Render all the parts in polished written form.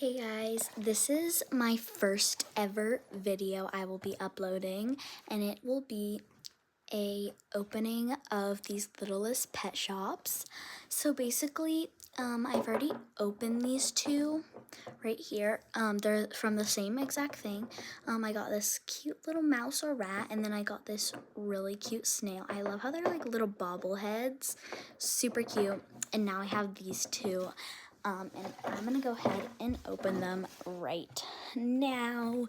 Hey guys, this is my first ever video I will be uploading, and it will be a opening of these Littlest pet shops. So basically, I've already opened these two right here. They're from the same exact thing. I got this cute little mouse or rat, and then I got this really cute snail. I love how they're like little bobbleheads, super cute. And now I have these two. And I'm gonna go ahead and open them right now.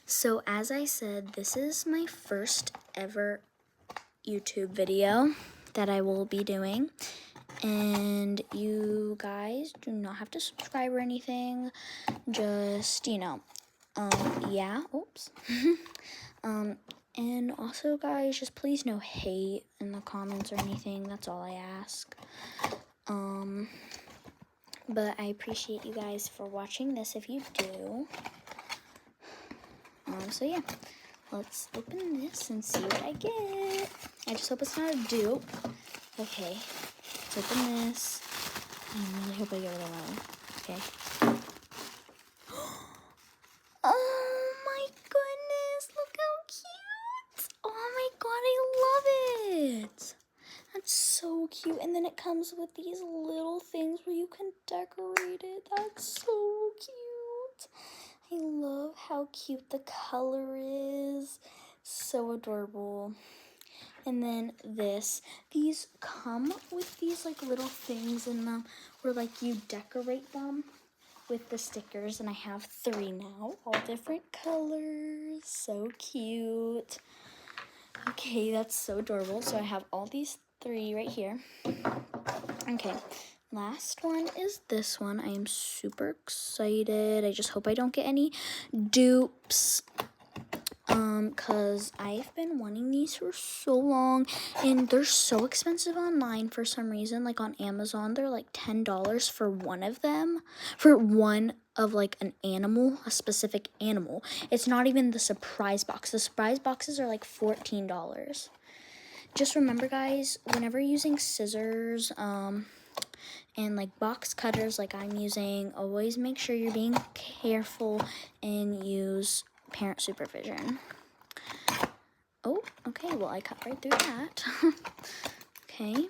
So as I said, this is my first ever YouTube video that I will be doing. And you guys do not have to subscribe or anything. Just, yeah, oops. And also guys, just please no hate in the comments or anything. That's all I ask. But I appreciate you guys for watching this if you do. So yeah, let's open this and see what I get. I just hope it's not a dupe. Okay, let's open this. I really hope I get what I want. Okay. Oh my goodness, look how cute. Oh my god, I love it. That's so cute. And then it comes with these little things where you can decorate it. That's so cute. I love how cute the color is. So adorable. And then these come with these like little things in them where like you decorate them with the stickers. And I have 3 now, all different colors. So cute. Okay, that's so adorable. So I have all these 3 right here. Okay, last one is this one. I am super excited. I just hope I don't get any dupes. Cause I've been wanting these for so long, and they're so expensive online for some reason. Like on Amazon, they're like $10 for one of them, for one of like an animal, a specific animal. It's not even the surprise box. The surprise boxes are like $14. Just remember guys, whenever using scissors, and like box cutters like I'm using, always make sure you're being careful and use parent supervision. Oh, okay, well I cut right through that. Okay.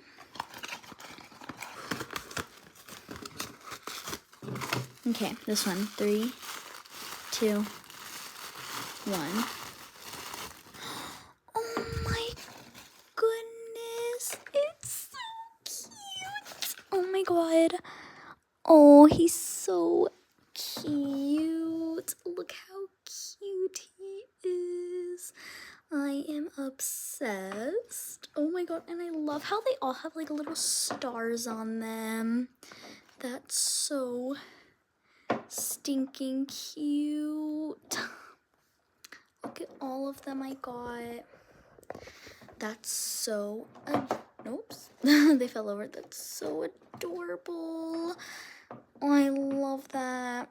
Okay, this one. 3, 2, 1. Oh my goodness, it's so cute. Oh my god. Oh, he's so cute. Look how cute he is. I am obsessed. Oh my god, and I love how they all have like little stars on them. That's so stinking cute. Look at all of them I got. That's so, oops, they fell over. That's so adorable. Oh, I love that.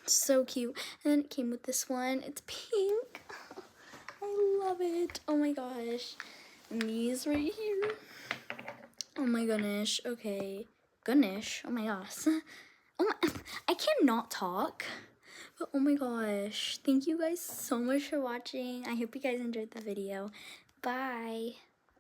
So cute. And then it came with this one. It's pink. I love it. Oh my gosh. And these right here. Oh my goodness. Okay. Goodness. Oh my gosh. Oh my, I cannot talk. But oh my gosh. Thank you guys so much for watching. I hope you guys enjoyed the video. Bye.